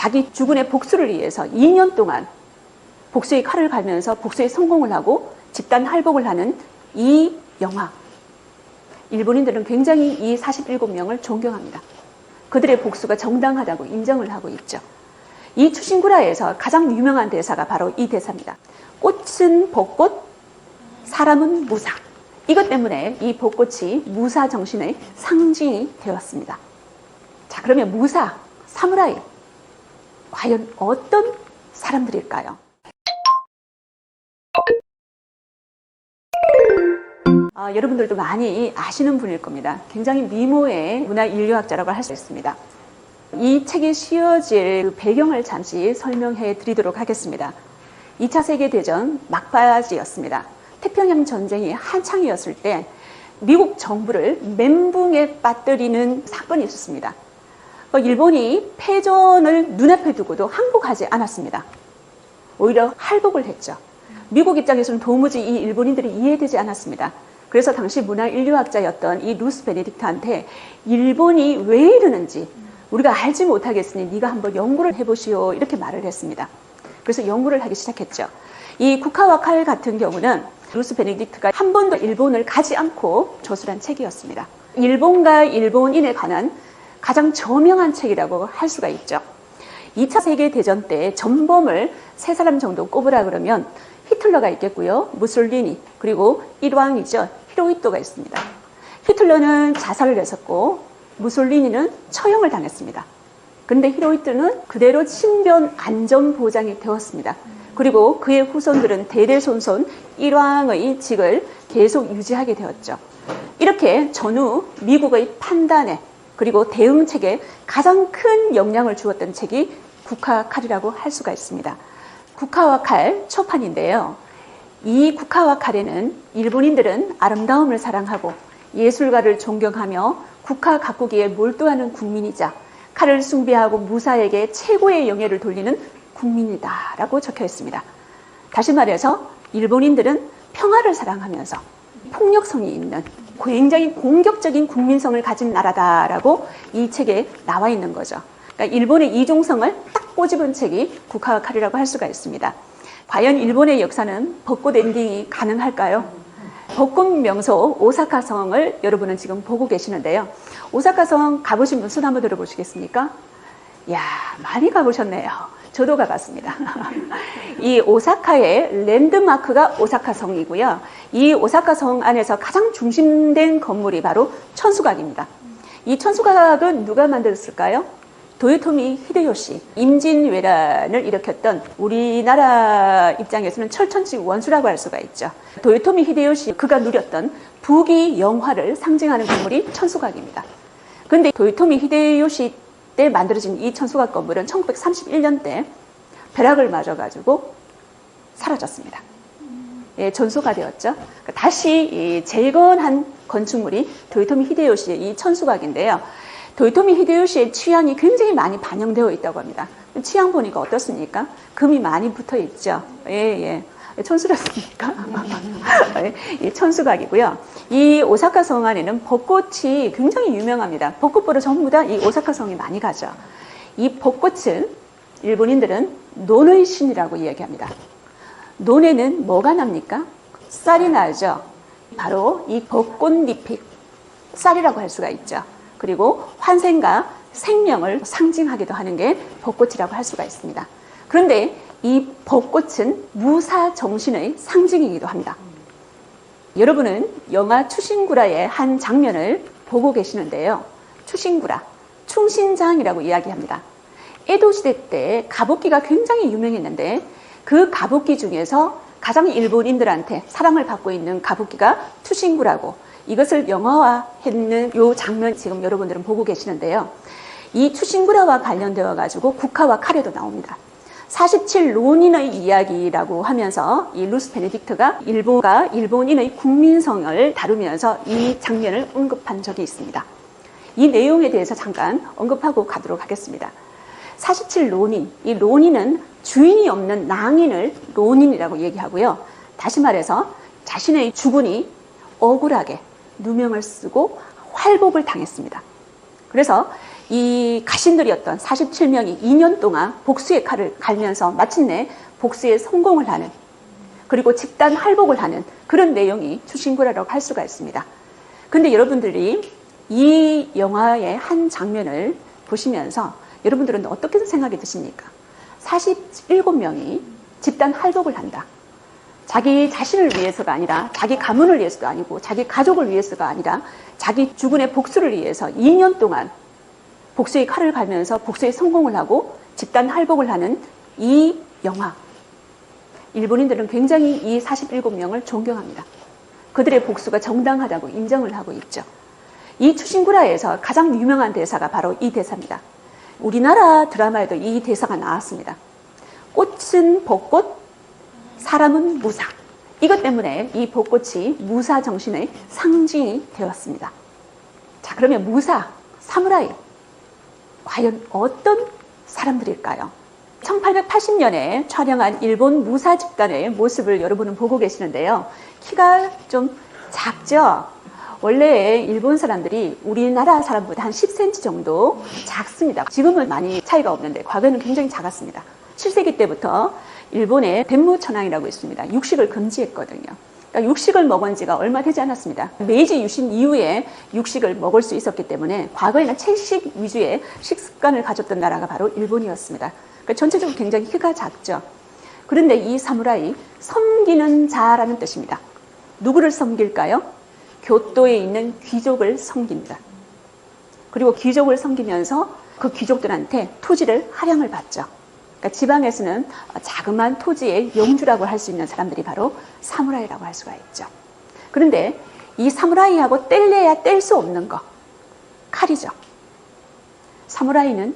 자기 주군의 복수를 위해서 2년 동안 복수의 칼을 갈면서 복수에 성공을 하고 집단 할복을 하는 이 영화. 일본인들은 굉장히 이 47명을 존경합니다. 그들의 복수가 정당하다고 인정을 하고 있죠. 이 추신구라에서 가장 유명한 대사가 바로 이 대사입니다. 꽃은 벚꽃, 사람은 무사. 이것 때문에 이 벚꽃이 무사 정신의 상징이 되었습니다. 자, 그러면 무사, 사무라이, 과연 어떤 사람들일까요? 여러분들도 많이 아시는 분일 겁니다. 굉장히 미모의 문화인류학자라고 할 수 있습니다. 이 책이 씌어질 그 배경을 잠시 설명해 드리도록 하겠습니다. 2차 세계대전 막바지였습니다. 태평양 전쟁이 한창이었을 때 미국 정부를 멘붕에 빠뜨리는 사건이 있었습니다. 일본이 패전을 눈앞에 두고도 항복하지 않았습니다. 오히려 할복을 했죠. 미국 입장에서는 도무지 이 일본인들이 이해되지 않았습니다. 그래서 당시 문화인류학자였던 이 루스 베네딕트한테 일본이 왜 이러는지 우리가 알지 못하겠으니 네가 한번 연구를 해보시오, 이렇게 말을 했습니다. 그래서 연구를 하기 시작했죠. 이 국화와 칼 같은 경우는 루스 베네딕트가 한 번도 일본을 가지 않고 저술한 책이었습니다. 일본과 일본인에 관한 가장 저명한 책이라고 할 수가 있죠. 2차 세계대전 때 전범을 3사람 정도 꼽으라 그러면 히틀러가 있겠고요. 무솔리니, 그리고 일왕이죠. 히로히토가 있습니다. 히틀러는 자살을 했었고 무솔리니는 처형을 당했습니다. 그런데 히로히토는 그대로 신변 안전 보장이 되었습니다. 그리고 그의 후손들은 대대손손 일왕의 직을 계속 유지하게 되었죠. 이렇게 전후 미국의 판단에 그리고 대응책에 가장 큰 영향을 주었던 책이 국화와 칼이라고 할 수가 있습니다. 국화와 칼 초판인데요. 이 국화와 칼에는 일본인들은 아름다움을 사랑하고 예술가를 존경하며 국화 가꾸기에 몰두하는 국민이자 칼을 숭배하고 무사에게 최고의 영예를 돌리는 국민이다라고 적혀 있습니다. 다시 말해서 일본인들은 평화를 사랑하면서 폭력성이 있는 굉장히 공격적인 국민성을 가진 나라다라고 이 책에 나와 있는 거죠. 그러니까 일본의 이중성을 딱 꼬집은 책이 국화와 칼이라고 할 수가 있습니다. 과연 일본의 역사는 벚꽃 엔딩이 가능할까요? 벚꽃 명소 오사카성을 여러분은 지금 보고 계시는데요. 오사카성 가보신 분 손 한번 들어보시겠습니까? 이야, 많이 가보셨네요. 저도 가봤습니다. 이 오사카의 랜드마크가 오사카성이고요. 이 오사카성 안에서 가장 중심된 건물이 바로 천수각입니다. 이 천수각은 누가 만들었을까요? 도요토미 히데요시, 임진왜란을 일으켰던 우리나라 입장에서는 철천지 원수라고 할 수가 있죠. 도요토미 히데요시, 그가 누렸던 부귀 영화를 상징하는 건물이 천수각입니다. 그런데 도요토미 히데요시 때 만들어진 이 천수각 건물은 1931년 때 벼락을 맞아가지고 사라졌습니다. 예, 전소가 되었죠. 다시 재건한 건축물이 도요토미 히데요시의 이 천수각인데요. 도요토미 히데요시의 취향이 굉장히 많이 반영되어 있다고 합니다. 취향 보니까 어떻습니까? 금이 많이 붙어 있죠. 예. 천수라습니까? 예, 천수각이고요. 이 오사카 성 안에는 벚꽃이 굉장히 유명합니다. 벚꽃 보러 전부 다 이 오사카 성에 많이 가죠. 이 벚꽃은 일본인들은 논의 신이라고 이야기합니다. 논에는 뭐가 납니까? 쌀이 나죠. 바로 이 벚꽃잎이 쌀이라고 할 수가 있죠. 그리고 환생과 생명을 상징하기도 하는 게 벚꽃이라고 할 수가 있습니다. 그런데 이 벚꽃은 무사 정신의 상징이기도 합니다. 여러분은 영화 추신구라의 한 장면을 보고 계시는데요. 추신구라, 충신장이라고 이야기합니다. 에도시대 때 가복기가 굉장히 유명했는데 그 가복기 중에서 가장 일본인들한테 사랑을 받고 있는 가복기가 추신구라고, 이것을 영화화했는 이 장면 지금 여러분들은 보고 계시는데요. 이 추신구라와 관련되어 가지고 국화와 칼에도 나옵니다. 47론인의 이야기라고 하면서 이 루스 베네딕트가 일본과 일본인의 국민성을 다루면서 이 장면을 언급한 적이 있습니다. 이 내용에 대해서 잠깐 언급하고 가도록 하겠습니다. 47론인, 이 론인은 주인이 없는 낭인을 론인이라고 얘기하고요. 다시 말해서 자신의 주군이 억울하게 누명을 쓰고 활복을 당했습니다. 그래서 이 가신들이었던 47명이 2년 동안 복수의 칼을 갈면서 마침내 복수에 성공을 하는, 그리고 집단 할복을 하는 그런 내용이 추신구라라고 할 수가 있습니다. 근데 여러분들이 이 영화의 한 장면을 보시면서 여러분들은 어떻게 생각이 드십니까? 47명이 집단 할복을 한다. 자기 자신을 위해서가 아니라, 자기 가문을 위해서도 아니고, 자기 가족을 위해서가 아니라 자기 주군의 복수를 위해서 2년 동안 복수의 칼을 갈면서 복수에 성공을 하고 집단 할복을 하는 이 영화. 일본인들은 굉장히 이 47명을 존경합니다. 그들의 복수가 정당하다고 인정을 하고 있죠. 이 추신구라에서 가장 유명한 대사가 바로 이 대사입니다. 우리나라 드라마에도 이 대사가 나왔습니다. 꽃은 벚꽃, 사람은 무사. 이것 때문에 이 벚꽃이 무사 정신의 상징이 되었습니다. 자, 그러면 무사, 사무라이, 과연 어떤 사람들일까요? 1880년에 촬영한 일본 무사 집단의 모습을 여러분은 보고 계시는데요. 키가 좀 작죠? 원래 일본 사람들이 우리나라 사람보다 한 10cm 정도 작습니다. 지금은 많이 차이가 없는데 과거에는 굉장히 작았습니다. 7세기 때부터 일본에 덴무천황이라고 있습니다. 육식을 금지했거든요. 그러니까 육식을 먹은 지가 얼마 되지 않았습니다. 메이지 유신 이후에 육식을 먹을 수 있었기 때문에 과거에는 채식 위주의 식습관을 가졌던 나라가 바로 일본이었습니다. 그러니까 전체적으로 굉장히 키가 작죠. 그런데 이 사무라이, 섬기는 자라는 뜻입니다. 누구를 섬길까요? 교토에 있는 귀족을 섬깁니다. 그리고 귀족을 섬기면서 그 귀족들한테 토지를 할양을 받죠. 그러니까 지방에서는 자그마한 토지의 영주라고 할 수 있는 사람들이 바로 사무라이라고 할 수가 있죠. 그런데 이 사무라이하고 뗄래야 뗄 수 없는 것, 칼이죠. 사무라이는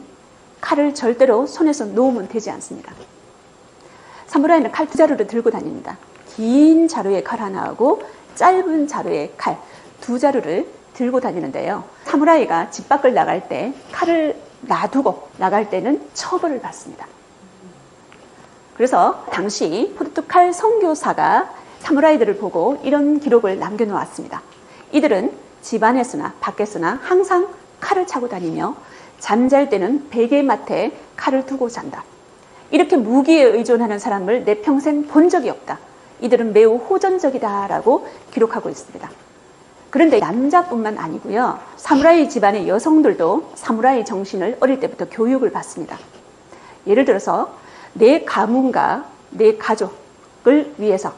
칼을 절대로 손에서 놓으면 되지 않습니다. 사무라이는 칼 두 자루를 들고 다닙니다. 긴 자루의 칼 하나하고 짧은 자루의 칼 두 자루를 들고 다니는데요. 사무라이가 집 밖을 나갈 때 칼을 놔두고 나갈 때는 처벌을 받습니다. 그래서 당시 포르투갈 선교사가 사무라이들을 보고 이런 기록을 남겨놓았습니다. 이들은 집 안에서나 밖에서나 항상 칼을 차고 다니며 잠잘 때는 베개맡에 칼을 두고 잔다. 이렇게 무기에 의존하는 사람을 내 평생 본 적이 없다. 이들은 매우 호전적이다라고 기록하고 있습니다. 그런데 남자뿐만 아니고요. 사무라이 집안의 여성들도 사무라이 정신을 어릴 때부터 교육을 받습니다. 예를 들어서 내 가문과 내 가족을 위해서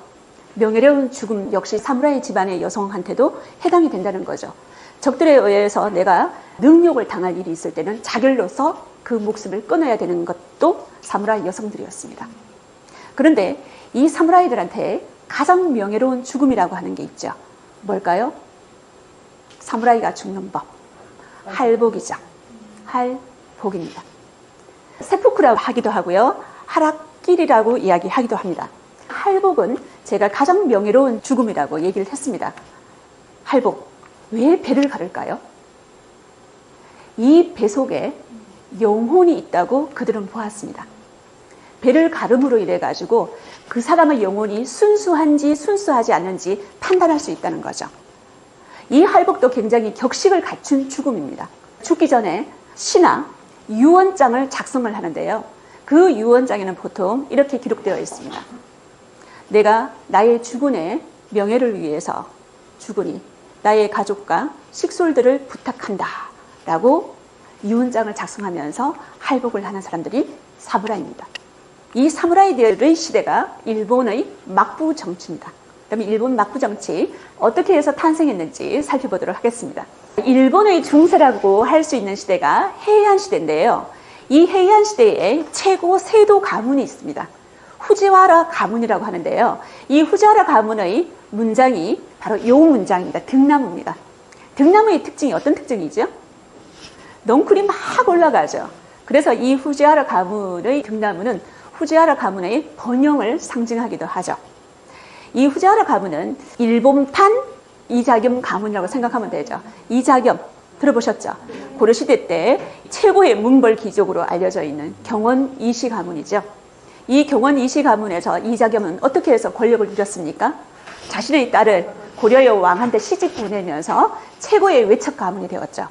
명예로운 죽음 역시 사무라이 집안의 여성한테도 해당이 된다는 거죠. 적들에 의해서 내가 능욕을 당할 일이 있을 때는 자결로서 그 목숨을 끊어야 되는 것도 사무라이 여성들이었습니다. 그런데 이 사무라이들한테 가장 명예로운 죽음이라고 하는 게 있죠. 뭘까요? 사무라이가 죽는 법. 할복이죠. 할복입니다. 세푸쿠라고 하기도 하고요. 하락길이라고 이야기하기도 합니다. 할복은 제가 가장 명예로운 죽음이라고 얘기를 했습니다. 할복. 왜 배를 가를까요? 이 배 속에 영혼이 있다고 그들은 보았습니다. 배를 가름으로 인해 가지고 그 사람의 영혼이 순수한지 순수하지 않은지 판단할 수 있다는 거죠. 이 할복도 굉장히 격식을 갖춘 죽음입니다. 죽기 전에 시나 유언장을 작성을 하는데요. 그 유언장에는 보통 이렇게 기록되어 있습니다. 내가 나의 주군의 명예를 위해서 주군이 나의 가족과 식솔들을 부탁한다 라고 유언장을 작성하면서 할복을 하는 사람들이 사무라이입니다. 이 사무라이들의 시대가 일본의 막부 정치입니다. 그럼 일본 막부 정치 어떻게 해서 탄생했는지 살펴보도록 하겠습니다. 일본의 중세라고 할 수 있는 시대가 헤이안 시대인데요. 이 헤이안 시대에 최고 세도 가문이 있습니다. 후지와라 가문이라고 하는데요. 이 후지와라 가문의 문장이 바로 이 문장입니다. 등나무입니다. 등나무의 특징이 어떤 특징이죠? 넝쿨이 막 올라가죠. 그래서 이 후지와라 가문의 등나무는 후지와라 가문의 번영을 상징하기도 하죠. 이 후지와라 가문은 일본판 이자겸 가문이라고 생각하면 되죠. 이자겸 들어보셨죠? 고려시대 때 최고의 문벌 귀족으로 알려져 있는 경원 이시 가문이죠. 이 경원 이시 가문에서 이자겸은 어떻게 해서 권력을 누렸습니까? 자신의 딸을 고려의 왕한테 시집 보내면서 최고의 외척 가문이 되었죠.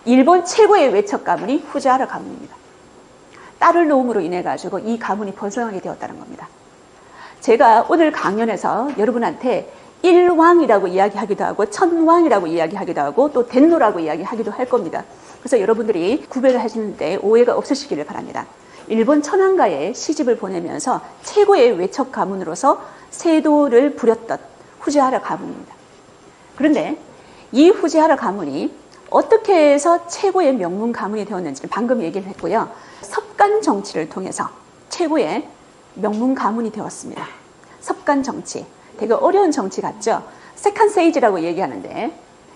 일본 최고의 외척 가문이 후지하라 가문입니다. 딸을 놓음으로 인해 가지고 이 가문이 번성하게 되었다는 겁니다. 제가 오늘 강연에서 여러분한테 일왕이라고 이야기하기도 하고 천왕이라고 이야기하기도 하고 또 덴노라고 이야기하기도 할 겁니다. 그래서 여러분들이 구별을 하시는데 오해가 없으시기를 바랍니다. 일본 천황가에 시집을 보내면서 최고의 외척 가문으로서 세도를 부렸던 후지하라 가문입니다. 그런데 이 후지하라 가문이 어떻게 해서 최고의 명문 가문이 되었는지를 방금 얘기를 했고요. 섭간 정치를 통해서 최고의 명문 가문이 되었습니다. 섭간 정치, 되게 어려운 정치 같죠? 세컨 세이지라고 얘기하는데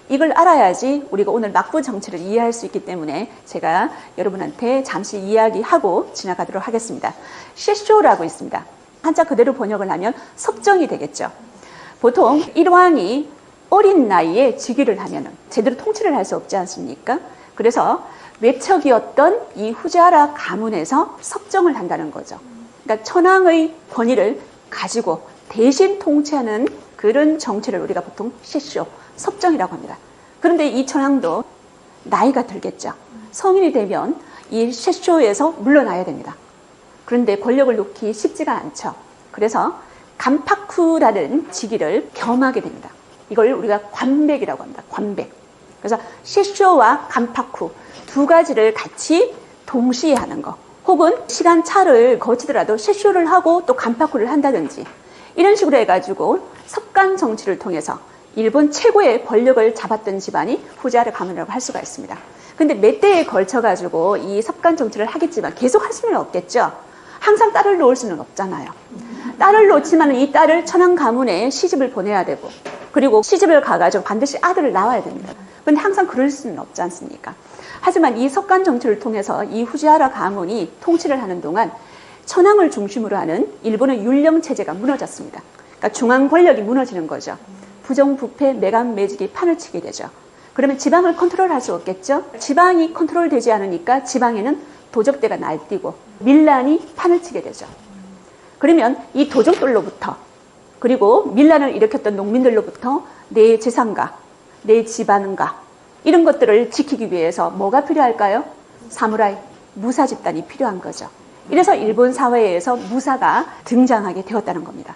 이걸 알아야지 우리가 오늘 막부 정치를 이해할 수 있기 때문에 제가 여러분한테 잠시 이야기하고 지나가도록 하겠습니다. 셰쇼라고 있습니다. 한자 그대로 번역을 하면 섭정이 되겠죠. 보통 일왕이 어린 나이에 즉위를 하면 제대로 통치를 할 수 없지 않습니까? 그래서 외척이었던 이 후지하라 가문에서 섭정을 한다는 거죠. 그러니까 천황의 권위를 가지고 대신 통치하는 그런 정치를 우리가 보통 셰쇼, 섭정이라고 합니다. 그런데 이 천황도 나이가 들겠죠. 성인이 되면 이 셰쇼에서 물러나야 됩니다. 그런데 권력을 놓기 쉽지가 않죠. 그래서 간파쿠라는 직위를 겸하게 됩니다. 이걸 우리가 관백이라고 합니다. 관백. 그래서 셰쇼와 간파쿠 두 가지를 같이 동시에 하는 거. 혹은 시간차를 거치더라도 셰쇼를 하고 또 간파쿠를 한다든지 이런 식으로 해가지고 섭간 정치를 통해서 일본 최고의 권력을 잡았던 집안이 후지하라 가문이라고 할 수가 있습니다. 근데 몇 대에 걸쳐가지고 이 섭간 정치를 하겠지만 계속 할 수는 없겠죠. 항상 딸을 놓을 수는 없잖아요. 딸을 놓지만 이 딸을 천황 가문에 시집을 보내야 되고 그리고 시집을 가가지고 반드시 아들을 낳아야 됩니다. 근데 항상 그럴 수는 없지 않습니까? 하지만 이 섭간 정치를 통해서 이 후지하라 가문이 통치를 하는 동안 천황을 중심으로 하는 일본의 율령 체제가 무너졌습니다. 그러니까 중앙 권력이 무너지는 거죠. 부정부패, 매간매직이 판을 치게 되죠. 그러면 지방을 컨트롤할 수 없겠죠. 지방이 컨트롤되지 않으니까 지방에는 도적대가 날뛰고 밀란이 판을 치게 되죠. 그러면 이 도적들로부터 그리고 밀란을 일으켰던 농민들로부터 내 재산가, 내 집안가 이런 것들을 지키기 위해서 뭐가 필요할까요? 사무라이, 무사 집단이 필요한 거죠. 이래서 일본 사회에서 무사가 등장하게 되었다는 겁니다.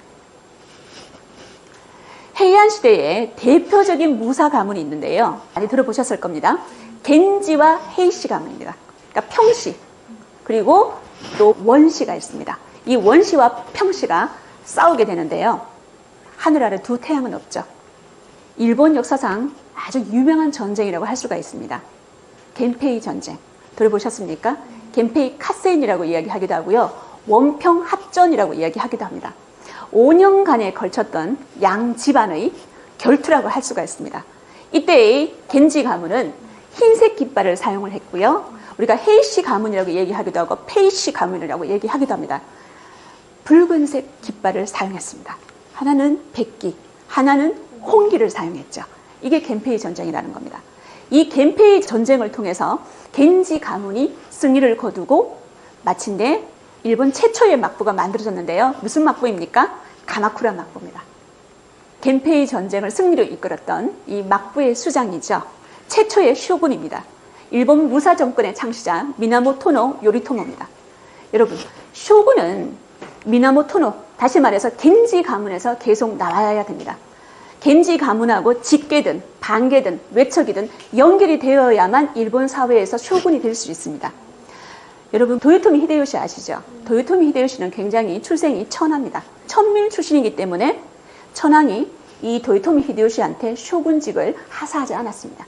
헤이안 시대에 대표적인 무사 가문이 있는데요. 많이 들어보셨을 겁니다. 겐지와 헤이시 가문입니다. 그러니까 평시 그리고 또 원시가 있습니다. 이 원시와 평시가 싸우게 되는데요. 하늘 아래 두 태양은 없죠. 일본 역사상 아주 유명한 전쟁이라고 할 수가 있습니다. 겐페이 전쟁 들어보셨습니까? 겐페이 카센이라고 이야기하기도 하고요. 원평 합전이라고 이야기하기도 합니다. 5년간에 걸쳤던 양 집안의 결투라고 할 수가 있습니다. 이때의 겐지 가문은 흰색 깃발을 사용을 했고요. 우리가 헤이시 가문이라고 얘기하기도 하고 페이시 가문이라고 얘기하기도 합니다. 붉은색 깃발을 사용했습니다. 하나는 백기, 하나는 홍기를 사용했죠. 이게 겐페이 전쟁이라는 겁니다. 이 겐페이 전쟁을 통해서 겐지 가문이 승리를 거두고 마침내 일본 최초의 막부가 만들어졌는데요. 무슨 막부입니까? 가마쿠라 막부입니다. 겐페이 전쟁을 승리로 이끌었던 이 막부의 수장이죠. 최초의 쇼군입니다. 일본 무사 정권의 창시자 미나모토노 요리토모입니다. 여러분, 쇼군은 미나모토노, 다시 말해서 겐지 가문에서 계속 나와야 됩니다. 겐지 가문하고 직계든 반계든 외척이든 연결이 되어야만 일본 사회에서 쇼군이 될 수 있습니다. 여러분, 도요토미 히데요시 아시죠? 도요토미 히데요시는 굉장히 출생이 천합니다. 천민 출신이기 때문에 천황이 이 도요토미 히데요시한테 쇼군직을 하사하지 않았습니다.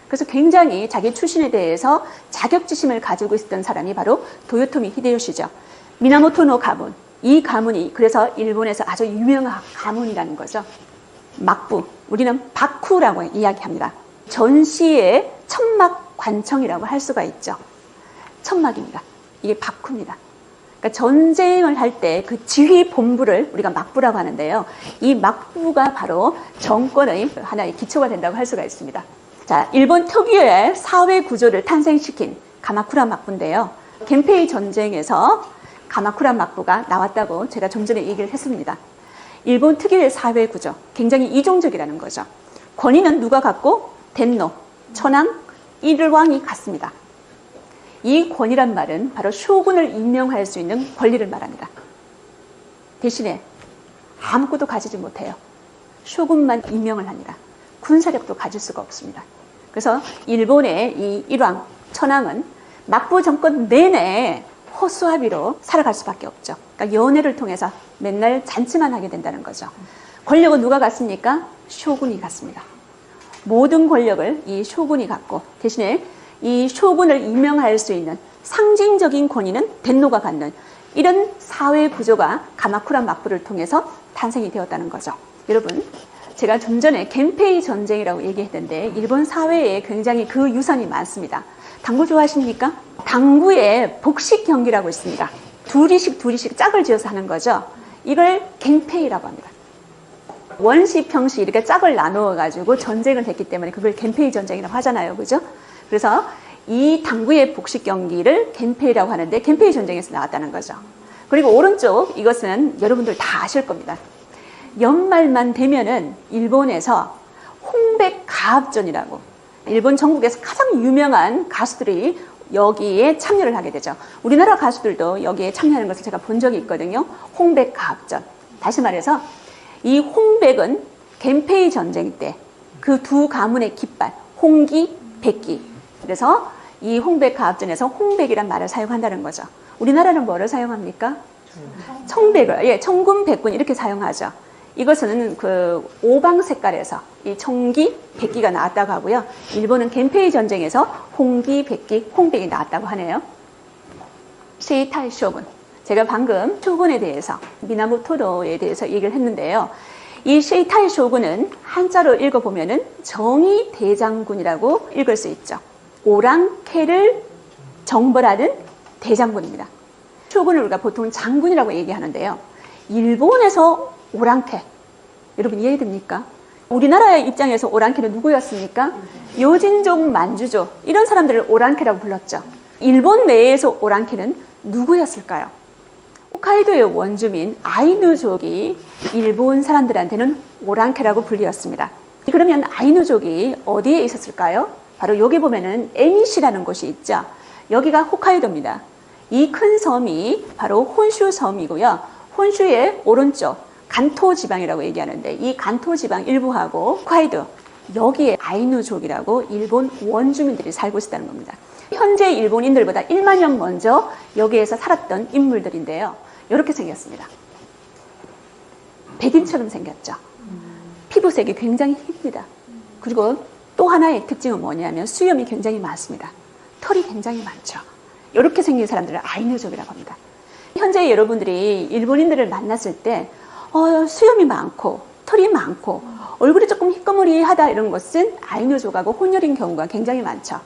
그래서 굉장히 자기 출신에 대해서 자격지심을 가지고 있었던 사람이 바로 도요토미 히데요시죠. 미나모토노 가문, 이 가문이 그래서 일본에서 아주 유명한 가문이라는 거죠. 막부, 우리는 바쿠라고 이야기합니다. 전시의 천막 관청이라고 할 수가 있죠. 천막입니다. 이게 바쿠입니다. 그러니까 전쟁을 할 때 그 지휘 본부를 우리가 막부라고 하는데요. 이 막부가 바로 정권의 하나의 기초가 된다고 할 수가 있습니다. 자, 일본 특유의 사회 구조를 탄생시킨 가마쿠라 막부인데요. 겐페이 전쟁에서 가마쿠라 막부가 나왔다고 제가 좀 전에 얘기를 했습니다. 일본 특유의 사회 구조, 굉장히 이종적이라는 거죠. 권위는 누가 갖고? 덴노, 천황, 일왕이 같습니다. 이 권이란 말은 바로 쇼군을 임명할 수 있는 권리를 말합니다. 대신에 아무것도 가지지 못해요. 쇼군만 임명을 합니다. 군사력도 가질 수가 없습니다. 그래서 일본의 이 일왕, 천황은 막부 정권 내내 허수아비로 살아갈 수밖에 없죠. 그러니까 연애를 통해서 맨날 잔치만 하게 된다는 거죠. 권력은 누가 갖습니까? 쇼군이 갖습니다. 모든 권력을 이 쇼군이 갖고 대신에 이 쇼군을 임명할 수 있는 상징적인 권위는 덴노가 갖는 이런 사회 구조가 가마쿠라 막부를 통해서 탄생이 되었다는 거죠. 여러분, 제가 좀 전에 겐페이 전쟁이라고 얘기했는데 일본 사회에 굉장히 그 유산이 많습니다. 당구 좋아하십니까? 당구에 복식 경기라고 있습니다. 둘이씩 짝을 지어서 하는 거죠. 이걸 겐페이라고 합니다. 원시, 평시 이렇게 짝을 나누어 가지고 전쟁을 했기 때문에 그걸 겐페이 전쟁이라고 하잖아요. 그죠? 그래서 이 당구의 복식 경기를 겐페이라고 하는데 겐페이 전쟁에서 나왔다는 거죠. 그리고 오른쪽 이것은 여러분들 다 아실 겁니다. 연말만 되면은 일본에서 홍백가합전이라고 일본 전국에서 가장 유명한 가수들이 여기에 참여를 하게 되죠. 우리나라 가수들도 여기에 참여하는 것을 제가 본 적이 있거든요. 홍백가합전. 다시 말해서 이 홍백은 겐페이 전쟁 때 그 두 가문의 깃발 홍기, 백기. 그래서 이 홍백가합전에서 홍백이란 말을 사용한다는 거죠. 우리나라는 뭐를 사용합니까? 청백을, 예, 청군, 백군 이렇게 사용하죠. 이것은 그 오방 색깔에서 이 청기, 백기가 나왔다고 하고요. 일본은 겐페이 전쟁에서 홍기, 백기, 홍백이 나왔다고 하네요. 세이타이 쇼군. 제가 방금 쇼군에 대해서, 미나모토로에 대해서 얘기를 했는데요. 이 세이타이 쇼군은 한자로 읽어보면은 정의대장군이라고 읽을 수 있죠. 오랑캐를 정벌하는 대장군입니다. 쇼군을 우리가 보통 장군이라고 얘기하는데요. 일본에서 오랑캐, 여러분 이해됩니까? 우리나라의 입장에서 오랑캐는 누구였습니까? 요진족, 만주족 이런 사람들을 오랑캐라고 불렀죠. 일본 내에서 오랑캐는 누구였을까요? 홋카이도의 원주민 아이누족이 일본 사람들한테는 오랑캐라고 불리었습니다. 그러면 아이누족이 어디에 있었을까요? 바로 여기 보면은 에미시라는 곳이 있죠. 여기가 홋카이도입니다. 이 큰 섬이 바로 혼슈 섬이고요. 혼슈의 오른쪽 간토 지방이라고 얘기하는데 이 간토 지방 일부하고 홋카이도 여기에 아이누족이라고 일본 원주민들이 살고 있다는 겁니다. 현재 일본인들보다 1만 년 먼저 여기에서 살았던 인물들인데요. 이렇게 생겼습니다. 백인처럼 생겼죠. 피부색이 굉장히 힙니다. 그리고 또 하나의 특징은 뭐냐면 수염이 굉장히 많습니다. 털이 굉장히 많죠. 이렇게 생긴 사람들을 아이누족이라고 합니다. 현재 여러분들이 일본인들을 만났을 때 수염이 많고 털이 많고 얼굴이 조금 희꺼무리하다 이런 것은 아이누족하고 혼혈인 경우가 굉장히 많죠.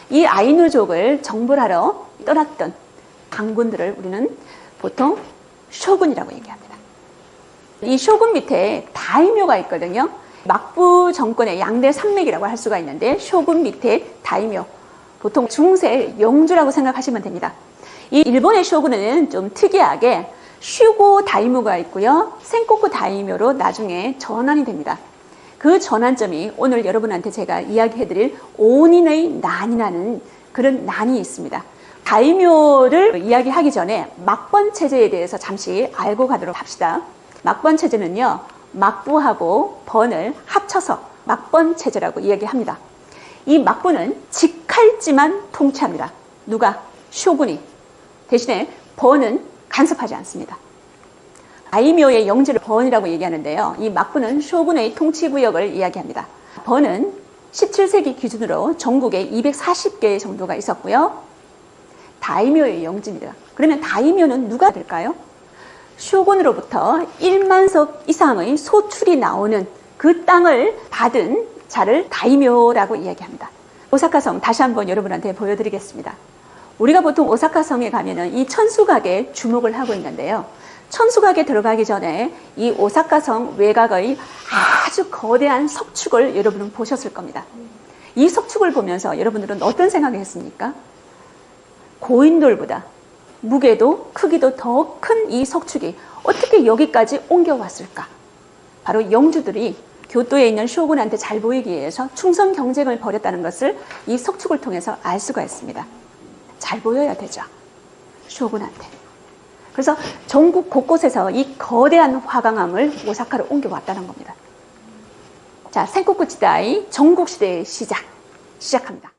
이 아이누족을 정벌하러 떠났던 장군들을 우리는 보통 쇼군이라고 얘기합니다. 이 쇼군 밑에 다이묘가 있거든요. 막부 정권의 양대 산맥이라고 할 수가 있는데 쇼군 밑에 다이묘, 보통 중세 영주라고 생각하시면 됩니다. 이 일본의 쇼군은 좀 특이하게 슈고 다이묘가 있고요. 센코쿠 다이묘로 나중에 전환이 됩니다. 그 전환점이 오늘 여러분한테 제가 이야기해드릴 오닌의 난이라는 그런 난이 있습니다. 다이묘를 이야기하기 전에 막번 체제에 대해서 잠시 알고 가도록 합시다. 막번 체제는요, 막부하고 번을 합쳐서 막번 체제라고 이야기합니다. 이 막부는 직할지만 통치합니다. 누가? 쇼군이. 대신에 번은 간섭하지 않습니다. 다이묘의 영지를 번이라고 얘기하는데요. 이 막부는 쇼군의 통치구역을 이야기합니다. 번은 17세기 기준으로 전국에 240개 정도가 있었고요. 다이묘의 영지입니다. 그러면 다이묘는 누가 될까요? 쇼군으로부터 1만 석 이상의 소출이 나오는 그 땅을 받은 자를 다이묘라고 이야기합니다. 오사카성 다시 한번 여러분한테 보여드리겠습니다. 우리가 보통 오사카성에 가면은 이 천수각에 주목을 하고 있는데요. 천수각에 들어가기 전에 이 오사카성 외곽의 아주 거대한 석축을 여러분은 보셨을 겁니다. 이 석축을 보면서 여러분들은 어떤 생각을 했습니까? 고인돌보다 무게도 크기도 더 큰 이 석축이 어떻게 여기까지 옮겨왔을까? 바로 영주들이 교토에 있는 쇼군한테 잘 보이기 위해서 충성 경쟁을 벌였다는 것을 이 석축을 통해서 알 수가 있습니다. 잘 보여야 되죠. 쇼군한테. 그래서 전국 곳곳에서 이 거대한 화강암을 오사카로 옮겨왔다는 겁니다. 자, 센코쿠 지다이 전국시대의 시작합니다.